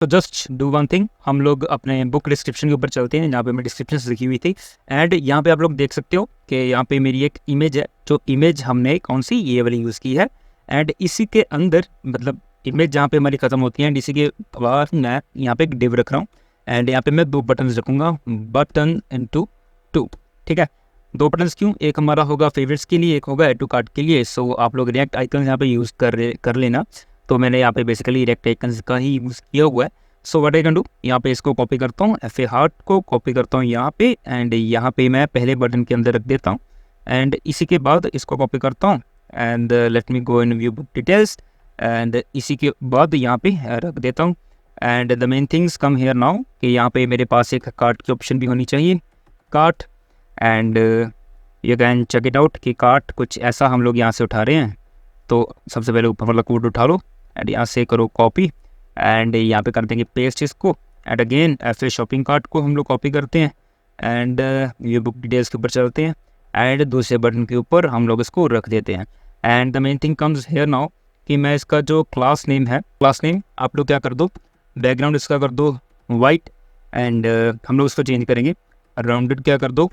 तो just do one thing, हम लोग अपने बुक डिस्क्रिप्शन के ऊपर चलते हैं, जहाँ पे मैं डिस्क्रिप्शन लिखी हुई थी। एंड यहाँ पे आप लोग देख सकते हो कि यहाँ पे मेरी एक इमेज है, जो इमेज हमने कौन सी ये वाली यूज़ की है। एंड इसी के अंदर मतलब इमेज जहाँ पे हमारी ख़त्म होती है, एंड इसी के बाद मैं यहाँ पे एक डिव रख रहा हूँ। एंड यहाँ पे मैं 2 बटन रखूँगा, बटन इनटू 2। ठीक है, 2 बटन्स क्यों? एक हमारा होगा फेवरेट्स के लिए, एक होगा ऐड टू कार्ट के लिए। सो आप लोग रिएक्ट आइकन यहाँ पे यूज़ कर लेना। तो मैंने यहाँ पे बेसिकली रिएक्ट आइकन्स का ही यूज़ किया हुआ है। So what I can do, यहाँ पे इसको कॉपी करता हूँ, FA हार्ट को कॉपी करता हूँ यहाँ पे, एंड यहाँ पे मैं पहले बटन के अंदर रख देता हूँ। एंड इसी के बाद इसको कॉपी करता हूँ, and let me go in view book details, and इसी के बाद यहाँ पे रख देता हूँ। And the main things come here now कि यहाँ पे मेरे पास एक कार्ट की ऑप्शन भी होनी चाहिए, cart. And you can check it out कि कार्ट कुछ ऐसा हम लोग यहाँ से उठा रहे हैं। तो सबसे पहले ऊपर वाला कोड उठा लो, एंड यहाँ से करो कॉपी, एंड यहाँ पे कर देंगे पेस्ट इसको। And again FA shopping cart को हम लोग कॉपी करते हैं, एंड ये बुक डिटेल्स के ऊपर चलते हैं, एंड दूसरे बटन के ऊपर हम लोग इसको रख देते हैं। And the main thing comes here now कि मैं इसका जो क्लास नेम है, क्लास नेम आप लोग क्या कर दो, बैकग्राउंड इसका कर दो वाइट, एंड हम लोग इसको चेंज करेंगे, राउंडेड क्या कर दो,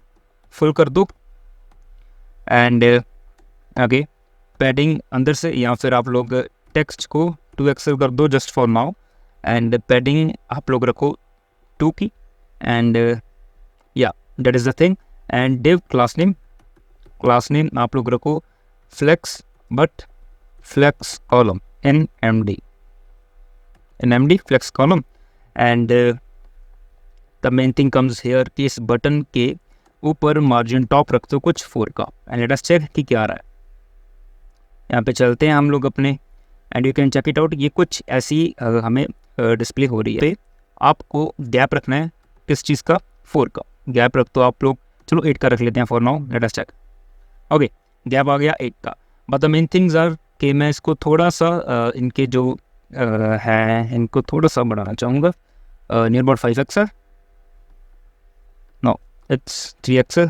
फुल कर दो। एंड आगे पैडिंग अंदर से, या फिर आप लोग टेक्स्ट को 2XL कर दो just for now. And padding आप लोग रखो 2 की, and yeah that is the thing. And div class name आप लोग रखो flex, but flex column NMD flex column. And the main thing comes here कि इस बटन के ऊपर मार्जिन टॉप रख दो कुछ 4 का, एंड लेट अस चेक कि क्या आ रहा है। यहाँ पे चलते हैं हम लोग अपने, and you can check it out, ये कुछ ऐसी हमें डिस्प्ले हो रही है। आपको गैप रखना है किस चीज़ का, 4 का गैप रख दो आप लोग। चलो 8 का रख लेते हैं for now, let us check. Okay, gap आ गया 8 का। But the main things are कि मैं इसको थोड़ा सा इनके जो है इनको थोड़ा सा बढ़ाना चाहूँगा, near about 5XL, no it's 3XL,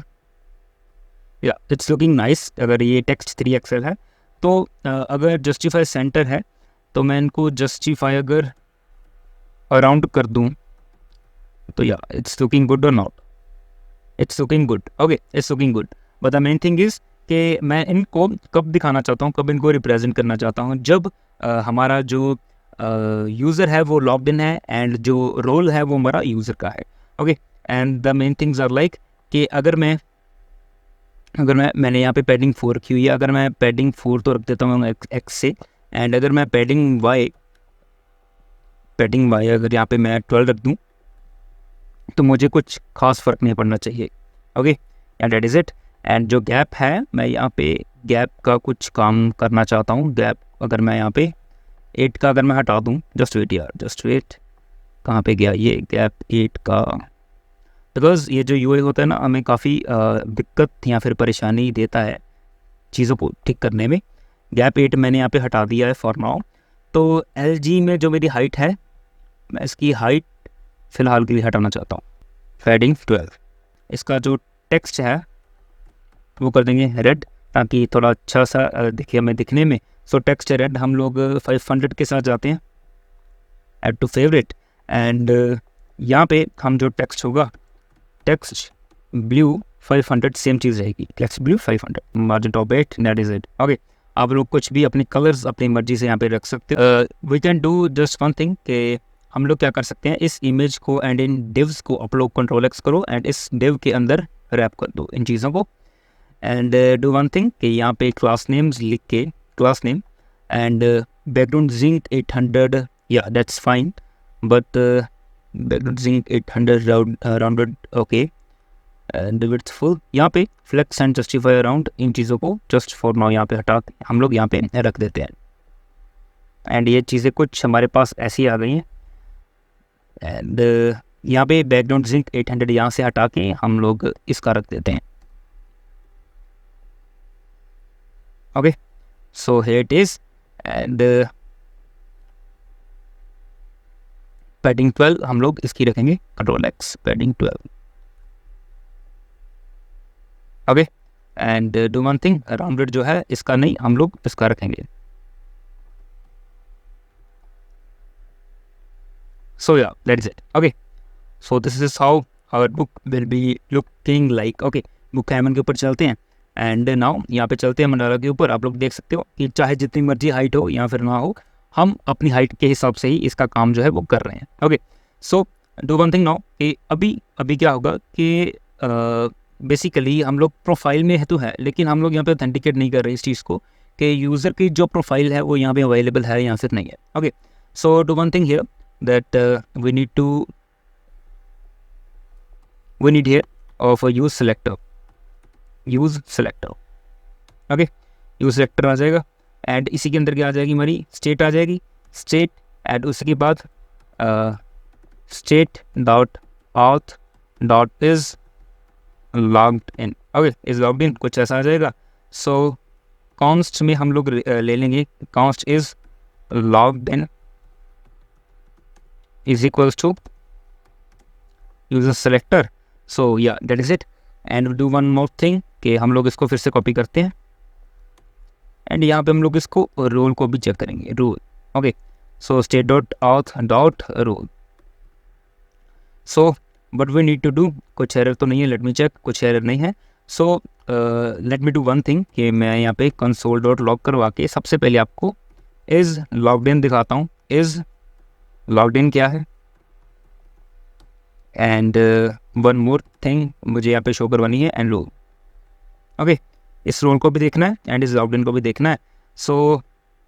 या इट्स लुकिंग नाइस। अगर ये टेक्स्ट 3XL है तो अगर जस्टिफाई सेंटर है तो मैं इनको जस्टिफाई अगर अराउंड कर दूं तो या इट्स लुकिंग गुड और not, it's looking good. Okay, it's looking good. But the main thing is कि मैं इनको कब दिखाना चाहता हूँ, कब इनको रिप्रेजेंट करना चाहता हूँ, जब हमारा जो यूज़र है वो लॉग्ड इन है, एंड जो रोल है वो हमारा यूज़र का है। Okay, and the main things are like कि अगर मैंने यहाँ पे पैडिंग 4 रखी हुई है, अगर मैं पैडिंग 4 तो रख देता हूँ X से, एंड अगर मैं पैडिंग Y अगर यहाँ पे मैं 12 रख दूँ तो मुझे कुछ खास फ़र्क नहीं पड़ना चाहिए। Okay, and that is it. And जो गैप है, मैं यहाँ पे गैप का कुछ काम करना चाहता हूँ। गैप अगर मैं यहाँ पे 8 का अगर मैं हटा दूँ, जस्ट वेट यार, जस्ट वेट, कहाँ पे गया ये गैप 8 का? बिकॉज़ ये जो UI होता है ना, हमें काफ़ी दिक्कत या फिर परेशानी देता है चीज़ों को ठीक करने में। गैप 8 मैंने यहाँ पे हटा दिया है फॉर नाउ। तो LG में जो मेरी हाइट है, मैं इसकी हाइट फ़िलहाल के लिए हटाना चाहता हूँ। पैडिंग 12, इसका जो टेक्स्ट है वो कर देंगे रेड, ताकि थोड़ा अच्छा सा दिखे हमें दिखने में। सो टेक्स्ट रेड हम लोग 500 के साथ जाते हैं, ऐड टू फेवरेट। एंड यहाँ पे हम जो टेक्स्ट होगा, टेक्स्ट ब्लू 500, सेम चीज़ रहेगी, text blue 500, margin top 8, that is it. Okay, आप लोग कुछ भी अपने कलर्स अपनी मर्जी से यहाँ पे रख सकते हो। We can do just one thing कि हम लोग क्या कर सकते हैं, इस इमेज को एंड इन डिव्स को आप लोग Ctrl+X करो, एंड इस डिव के अंदर रैप कर दो इन चीज़ों को। एंड डू वन थिंग कि यहाँ पे क्लास नेम्स लिख के, class name and background zinc 800, या that's fine, but background zinc 800 rounded, okay, and width full. यहाँ पे फ्लेक्स एंड जस्टिफाई अराउंड, इन चीज़ों को जस्ट फॉर नाउ यहाँ पे हटा के हम लोग यहाँ पे रख देते हैं। एंड ये चीज़ें कुछ हमारे पास ऐसी आ गई हैं। एंड यहाँ पे बैकग्राउंड जिंक 800 यहाँ से हटा के हम लोग इसका रख देते हैं। Okay, so here it is. And padding 12 हम लोग इसकी रखेंगे Ctrl+X, padding 12। Okay, and do one thing, rounded जो है इसका नहीं, हम लोग इसका रखेंगे। So yeah, that is it. Okay, so this is how our book will be looking like. Okay, book हैमन के ऊपर चलते हैं एंड नाउ यहाँ पे चलते हैं मंडाला के ऊपर। आप लोग देख सकते हो कि चाहे जितनी मर्जी हाइट हो या फिर ना हो, हम अपनी हाइट के हिसाब से ही इसका काम जो है वो कर रहे हैं। Okay, so do one thing now कि अभी क्या होगा कि बेसिकली हम लोग प्रोफाइल में है तो है, लेकिन हम लोग यहाँ पे ऑथेंटिकेट नहीं कर रहे इस चीज़ को कि यूज़र की जो प्रोफाइल है वो यहाँ पे अवेलेबल है या फिर नहीं है। Okay, so do one thing here that we need here of use selector. Okay, use selector आ जाएगा एंड इसी के अंदर क्या आ जाएगी, हमारी स्टेट आ जाएगी। स्टेट एंड उसके बाद state dot out dot is logged in. Okay, is logged इन कुछ ऐसा आ जाएगा। सो कॉन्स्ट में हम लोग ले लेंगे const is logged in is equals to user selector. So yeah that is it and do one more thing कि हम लोग इसको फिर से कॉपी करते हैं एंड यहाँ पे हम लोग इसको रोल को भी चेक करेंगे, role. Okay, so state dot out dot role. So but we need to do, कुछ एरर तो नहीं है, लेट मी चेक, कुछ एरर नहीं है। So let me do one thing कि मैं यहाँ पे कंसोल डॉट लॉग करवा के सबसे पहले आपको इज़ लॉग्ड इन दिखाता हूँ। इज़ लॉग्ड इन क्या है एंड वन मोर थिंग मुझे यहाँ पे शो करवानी है एंड रोल। ओके, इस रोल को भी देखना है एंड इस लॉग्ड इन को भी देखना है। सो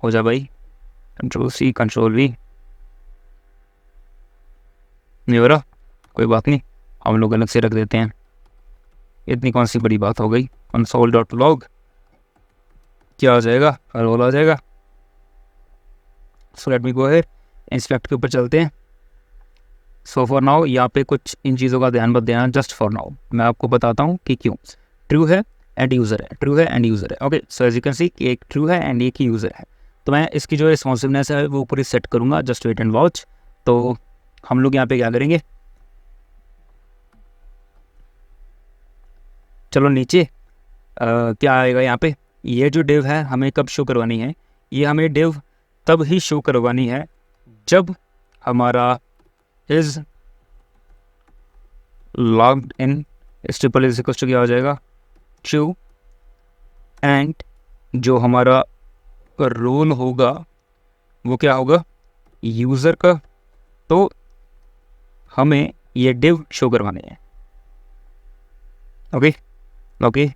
हो जा भाई, कंट्रोल सी कंट्रोल वी, नहीं हो रहा, कोई बात नहीं, हम लोग अलग से रख देते हैं, इतनी कौन सी बड़ी बात हो गई। कंसोल डॉट लॉग क्या आ जाएगा, रोल आ जाएगा। So let me go ahead, inspect के ऊपर चलते हैं। सो फॉर नाउ यहाँ पे कुछ इन चीज़ों का ध्यान मत देना, जस्ट फॉर नाउ मैं आपको बताता हूँ कि क्यों। ट्रू है एंड यूज़र है, ट्रू है एंड यूज़र है। Okay, so as you can see कि एक ट्रू है एंड एक यूज़र है। तो मैं इसकी जो रिस्पॉन्सिवनेस है वो पूरी सेट करूँगा, जस्ट वेट एंड वॉच। तो हम लोग यहाँ पे क्या करेंगे, चलो नीचे क्या आएगा यहाँ पे, ये जो डिव है हमें कब शो करवानी है, ये हमें डिव तब ही शो करवानी है जब हमारा इज लॉग्ड इन इस ट्रिपल इज इक्वल टू क्या हो जाएगा, ट्रू, एंड जो हमारा रोल होगा वो क्या होगा, यूज़र का। तो हमें ये डिव शो करवाने हैं। Okay okay,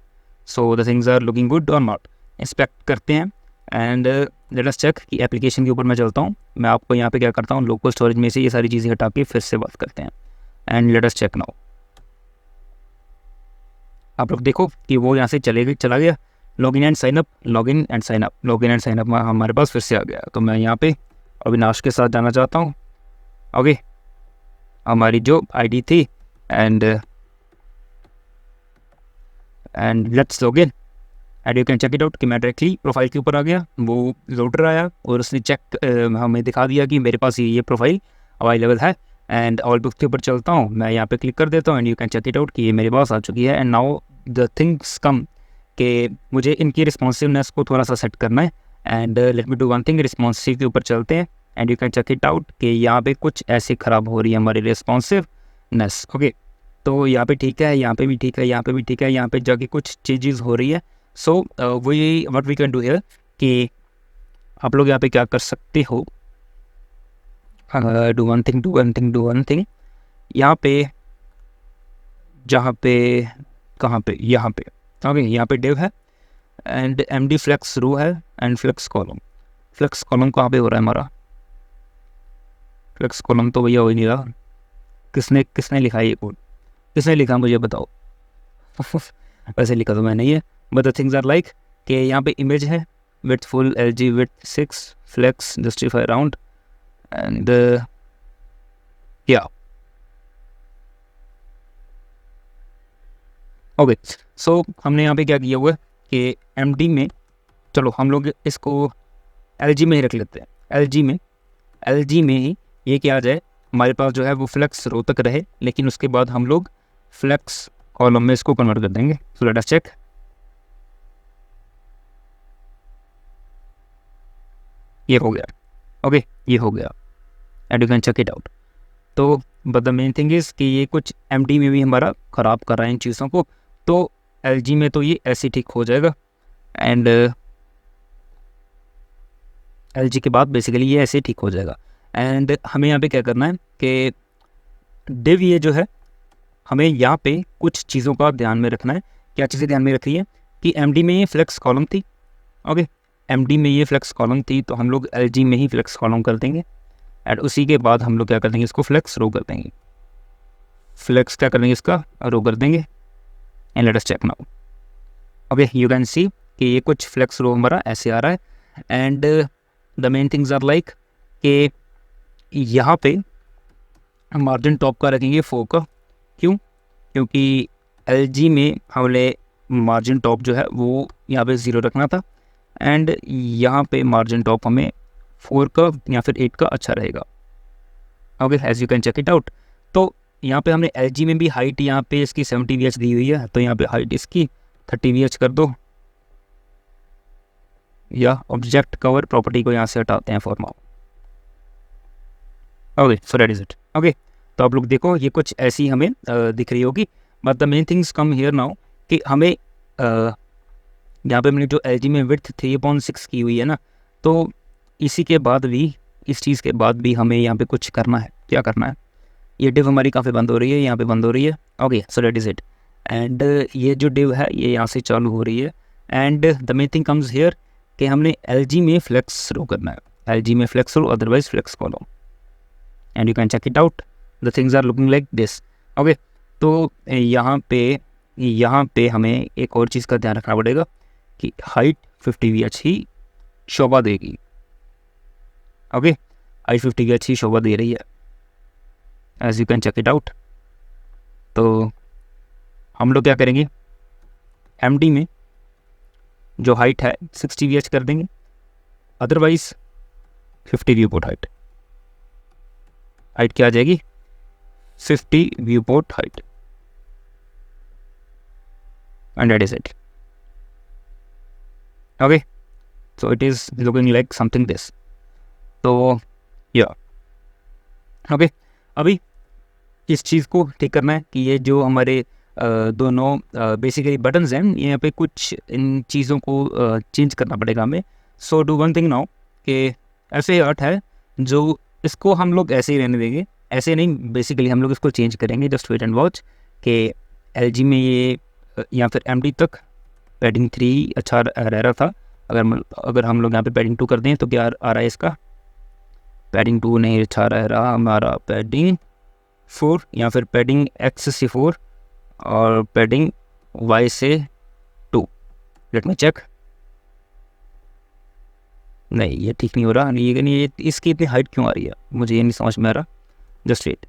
so the things are looking good और नॉट। इंस्पेक्ट करते हैं एंड लेट अस चेक कि एप्लीकेशन के ऊपर मैं चलता हूँ। मैं आपको यहाँ पे क्या करता हूँ, लोकल स्टोरेज में से ये सारी चीज़ें हटा के फिर से बात करते हैं and let us check now. आप लोग देखो कि वो यहाँ से चला गया, login and sign up, login and sign up, login and sign up हमारे पास फिर से आ गया। तो मैं यहाँ पे अविनाश के साथ जाना चाहता हूँ। ओके, हमारी जो आईडी थी and let's login and you can check it out कि मैं डायरेक्टली प्रोफाइल के ऊपर आ गया, वो लोडर आया और उसने चेक हमें दिखा दिया कि मेरे पास ये प्रोफाइल अवेलेबल है। एंड ऑल बुक्स के ऊपर चलता हूँ, मैं यहाँ पे क्लिक कर देता हूँ and you can check it out कि ये मेरे पास आ चुकी है। And now the things come कि मुझे इनकी रिस्पॉन्सिवनेस को थोड़ा सा सेट करना है and let me do one thing, responsive के ऊपर चलते हैं and you can check it out कि यहाँ पे कुछ ऐसे ख़राब हो रही है हमारी रिस्पॉन्सिवनेस। ओके, तो यहाँ पे ठीक है, यहाँ पे भी ठीक है, यहाँ पे भी ठीक है, यहाँ पे जाके कुछ चीज़ हो रही है। So we what we can do here कि आप लोग यहाँ पे क्या कर सकते हो, डू वन थिंग, यहाँ पे जहाँ पे कहाँ पे, यहाँ पे। ओके, यहाँ पे डिव है एंड एमडी फ्लेक्स रो है एंड फ्लेक्स कॉलम कहाँ पे हो रहा है हमारा, फ्लेक्स कॉलम तो भैया हो ही नहीं रहा। किसने लिखा है ये कोड, किसने लिखा मुझे बताओ। वैसे लिखा तो मैंने ही है, but the things are like कि यहाँ पे इमेज है, with full LG with 6 flex justify round and yeah okay. So हमने यहाँ पे क्या किया हुआ है कि MD में, चलो हम लोग इसको LG में ही रख लेते हैं। LG में ही ये क्या आ जाए, हमारे पास जो है वो फ्लेक्स रो तक रहे, लेकिन उसके बाद हम लोग फ्लेक्स कॉलम में इसको कन्वर्ट कर देंगे। सो लेट अस चेक, ये हो गया। ओके, ये हो गया and you can check it out. तो but the main thing is कि ये कुछ एमडी में भी हमारा ख़राब कर रहा है इन चीज़ों को। तो एलजी में तो ये ऐसे ठीक हो जाएगा, एंड एलजी के बाद बेसिकली ये ऐसे ठीक हो जाएगा। एंड हमें यहाँ पे क्या करना है कि डिव ये जो है, हमें यहाँ पे कुछ चीज़ों का ध्यान में रखना है। क्या चीज़ें ध्यान में रख रही है कि एमडी में ये फ्लेक्स कॉलम थी, ओके, एमडी में ये फ्लेक्स कॉलम थी, तो हम लोग एलजी में ही फ्लेक्स कॉलम कर देंगे, एंड उसी के बाद हम लोग क्या कर देंगे, इसको फ्लेक्स रो कर देंगे। फ्लेक्स क्या कर देंगे, इसका रो कर देंगे, and let us check now. Okay, you can see कि ये कुछ फ्लेक्स रो हमारा ऐसे आ रहा है। And the main things are like कि यहाँ पे मार्जिन टॉप का रखेंगे 4 का। क्यों? क्योंकि एलजी में हमने मार्जिन टॉप जो है वो यहाँ पे 0 रखना था, एंड यहाँ पे मार्जिन टॉप हमें 4 का या फिर 8 का अच्छा रहेगा। Okay, as you can check it out. तो यहाँ पे हमने एलजी में भी हाइट यहाँ पे इसकी 70 VH दी हुई है, तो यहाँ पे हाइट इसकी 30 VH कर दो, या ऑब्जेक्ट कवर प्रॉपर्टी को यहाँ से हटाते हैं for now. Okay, so that is it. Okay, तो आप लोग देखो ये कुछ ऐसी हमें दिख रही होगी, but the main things come here now कि हमें यहाँ पे हमने जो एलजी में विड्थ 3/6 की हुई है ना, तो इसी के बाद भी, इस चीज़ के बाद भी हमें यहाँ पे कुछ करना है। क्या करना है? ये डिव हमारी काफ़ी बंद हो रही है, यहाँ पे बंद हो रही है। Okay, so that is it. And ये जो डिव है ये यहाँ से चालू हो रही है, and the main thing comes here कि हमने एलजी में फ्लेक्स रो करना है, एलजी में flex row, otherwise flex column, and you can check it out, the things are looking like this. Okay, तो यहाँ पे हमें एक और चीज़ का ध्यान रखना पड़ेगा कि हाइट 50 VH ही शोभा देगी। ओके, हाइट 50 VH ही शोभा दे रही है, as you can check it out. तो हम लोग क्या करेंगे, एमडी में जो हाइट है 60 VH कर देंगे, otherwise 50 view port height. Height क्या आ जाएगी? 50 view port height, and that is it. Okay, so it is looking like something this. तो या ओके, अभी इस चीज़ को ठीक करना है कि ये जो हमारे दोनों बेसिकली बटन्स हैं, यहाँ पे कुछ इन चीज़ों को चेंज करना पड़ेगा हमें। सो डू वन थिंग नाउ कि ऐसे आर्ट है जो इसको हम लोग ऐसे ही रहने देंगे, ऐसे नहीं, बेसिकली हम लोग इसको चेंज करेंगे। जस्ट वेट एंड वॉच कि एलजी में ये या फिर एमडी तक पैडिंग 3 अच्छा रह रहा था। अगर हम लोग यहाँ पे पैडिंग 2 कर दें तो क्या आ रहा है इसका? पैडिंग 2 नहीं अच्छा रह रहा हमारा, पैडिंग 4 या फिर पैडिंग X से 4 और पैडिंग Y से 2। Let me check. नहीं, ये ठीक नहीं हो रहा। ये इसकी इतनी हाइट क्यों आ रही है, मुझे ये नहीं समझ में आ रहा। जस्ट वेट,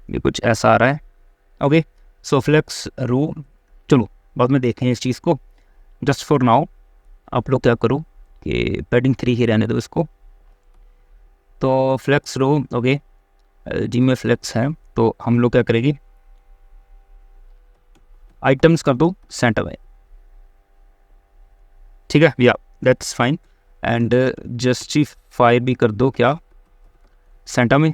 ये कुछ ऐसा आ रहा है। ओके, सो फ्लेक्स रो, चलो बाद में देखें इस चीज़ को। जस्ट फॉर नाउ आप लोग क्या करो कि पैडिंग 3 ही रहने दो इसको। तो फ्लेक्स रो, ओके, जी में फ्लेक्स है, तो हम लोग क्या करेंगे, आइटम्स कर दो सेंटर में, ठीक है, या दैट्स फाइन। एंड जस्टिफाई भी कर दो क्या, सेंटर में।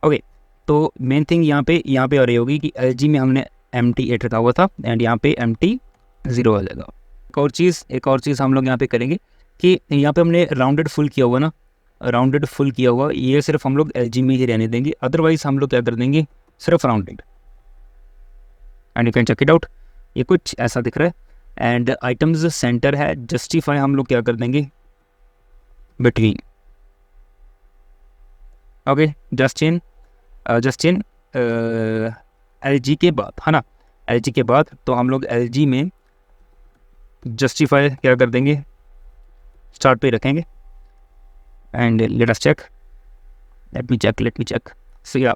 ओके, तो मेन थिंग यहाँ पे आ रही होगी कि एलजी में हमने MT8 रखा हुआ था, एंड यहाँ पे MT0 आ जाएगा। एक और चीज़ हम लोग यहाँ पे करेंगे कि यहाँ पे हमने राउंडेड फुल किया हुआ ना, राउंडेड फुल किया हुआ, ये सिर्फ हम लोग एलजी में ही रहने देंगे, अदरवाइज हम लोग क्या कर देंगे, सिर्फ rounded, and you can check it out. ये कुछ ऐसा दिख रहा है। एंड आइटम्स सेंटर है, जस्टिफाई हम लोग क्या कर देंगे, between. Okay, just in LG के बाद, है ना, एलजी के बाद तो हम लोग एलजी में जस्टिफाई क्या कर देंगे, स्टार्ट पे रखेंगे, and let us check, let me check. So yeah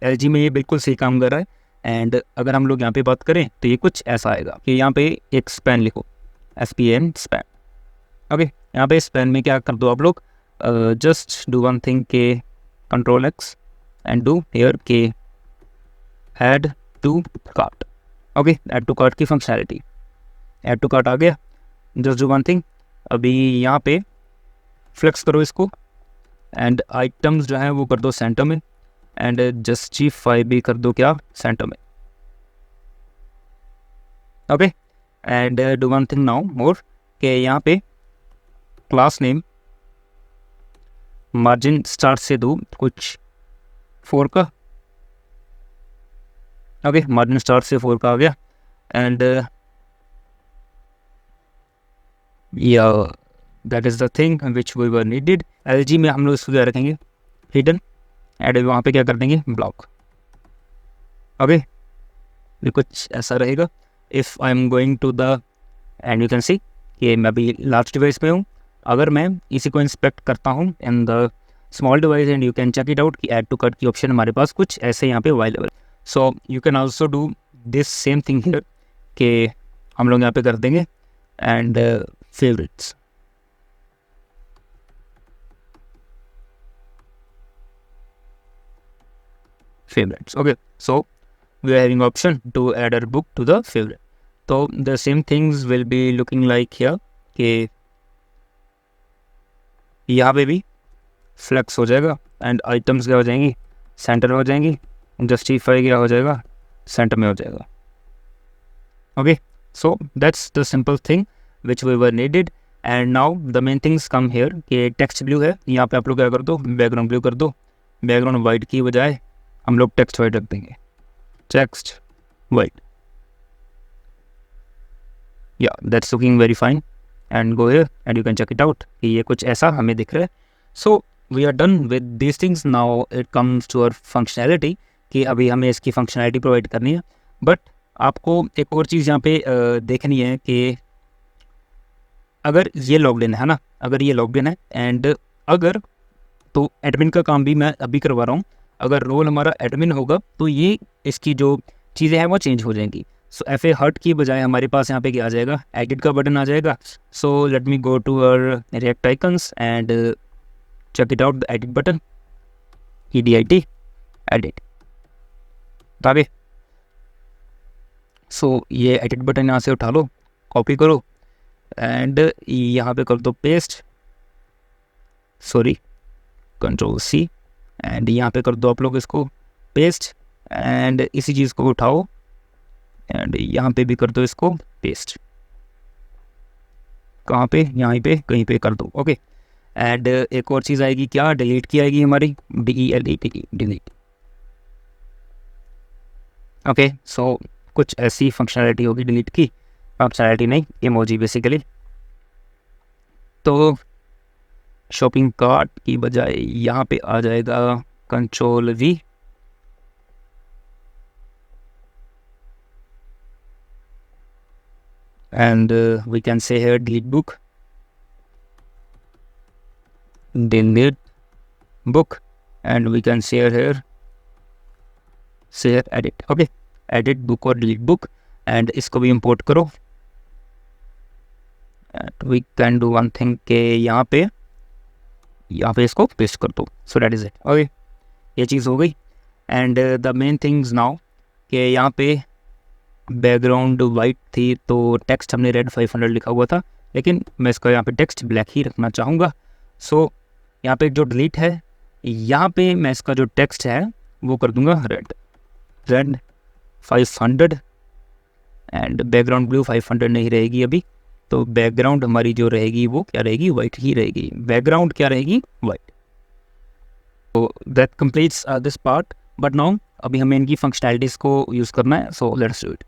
एलजी में ये बिल्कुल सही काम कर रहा है। एंड अगर हम लोग यहाँ पे बात करें तो ये कुछ ऐसा आएगा कि यहाँ पे एक स्पैन लिखो, SPN स्पैन। ओके, यहाँ पे स्पैन में क्या कर दो आप लोग, जस्ट डू वन थिंग के Ctrl X and do here के add to cart. Okay, add to cart की फंक्शनैलिटी, ऐड टू कार्ट आ गया। जस्ट डू वन थिंग, अभी यहाँ पे फ्लेक्स करो इसको, एंड आइटम्स जो है वो कर दो सेंटर में, एंड जस्टिफाई भी कर दो क्या, सेंटर में। Okay, and do one thing now more कि यहाँ पे क्लास नेम मार्जिन स्टार्ट से दो कुछ 4 का। ओके, मार्जिन स्टार्ट से 4 का आ गया, and yeah that is the thing which we were needed. LG में हम लोग इसको क्या रखेंगे, हिडन, एंड वहाँ पे क्या कर देंगे, ब्लॉक। ओके, ये कुछ ऐसा रहेगा। If I am going to the, and you can see कि मैं अभी लार्ज डिवाइस में हूँ। अगर मैं इसी को इंस्पेक्ट करता हूँ in the small device, and you can check it out कि ऐड टू कट की ऑप्शन हमारे पास कुछ ऐसे यहाँ पे available. So you can also do this same thing here कि हम लोग यहाँ पे कर देंगे and favorites. Favorites. Okay, so we are having option to add our book to the favorite. So the same things will be looking like here कि यहाँ पे भी फ्लेक्स हो जाएगा, एंड आइटम्स क्या हो जाएंगी, सेंटर में हो जाएंगी, जस्टिफाई क्या हो जाएगा, सेंटर में हो जाएगा। Okay, so that's the simple thing which we were needed. And now the main things come here कि टेक्स्ट ब्लू है, यहाँ पे आप लोग क्या कर दो, बैकग्राउंड ब्लू कर दो। बैकग्राउंड वाइट की बजाय हम लोग टेक्स्ट वाइट रख देंगे, text white. Yeah that's looking very fine, and go here and you can check it out कि ये कुछ ऐसा हमें दिख रहा है। So we are done with these things. Now it comes to our functionality कि अभी हमें इसकी फंक्शनैलिटी प्रोवाइड करनी है। बट आपको एक और चीज़ यहाँ पे देखनी है कि अगर ये लॉग्ड इन है ना, अगर ये लॉग्ड इन है, एंड अगर तो एडमिन का काम भी मैं अभी करवा रहा हूँ, अगर रोल हमारा एडमिन होगा तो ये इसकी जो चीज़ें हैं वो चेंज हो जाएंगी। सो FA हर्ट की बजाय हमारे पास यहाँ पे क्या आ जाएगा, एडिट का बटन आ जाएगा। So let me go to our react icons and check it out the edit button, EDIT edit आगे। सो ये एडिट बटन यहाँ से उठा लो, कॉपी करो, एंड यहाँ पे कर दो पेस्ट, सॉरी Ctrl+C, एंड यहाँ पे कर दो आप लोग इसको पेस्ट, एंड इसी चीज़ को उठाओ एंड यहाँ पे भी कर दो इसको पेस्ट। कहाँ पे, यहाँ पे कहीं पे कर दो। ओके, एंड एक और चीज़ आएगी क्या, डिलीट की आएगी हमारी, DELETE, डिलीट। ओके, सो कुछ ऐसी फंक्शनैलिटी होगी डिलीट की, फंक्शनैलिटी नहीं, इमोजी बेसिकली। तो शॉपिंग कार्ट की बजाय यहाँ पे आ जाएगा Ctrl+V, and we can say here delete book, and we can say here edit। Okay, edit book और delete book, and इसको भी import करो, and we can do one thing के यहाँ पे इसको पेस्ट कर दो। So that is it. Okay, ये चीज़ हो गई। And the main things now कि यहाँ पे बैकग्राउंड वाइट थी तो टेक्स्ट हमने रेड 500 लिखा हुआ था, लेकिन मैं इसका यहाँ पे टेक्स्ट ब्लैक ही रखना चाहूँगा। सो यहाँ पे जो डिलीट है, यहाँ पे मैं इसका जो टेक्स्ट है वो कर दूँगा रेड 500, एंड बैकग्राउंड ब्लू 500 नहीं रहेगी अभी, तो बैकग्राउंड हमारी जो रहेगी वो क्या रहेगी, वाइट ही रहेगी। बैकग्राउंड क्या रहेगी, वाइट। तो that completes this part. But now अभी हमें इनकी फंक्शनैलिटीज़ को यूज़ करना है, सो लेट्स डू इट।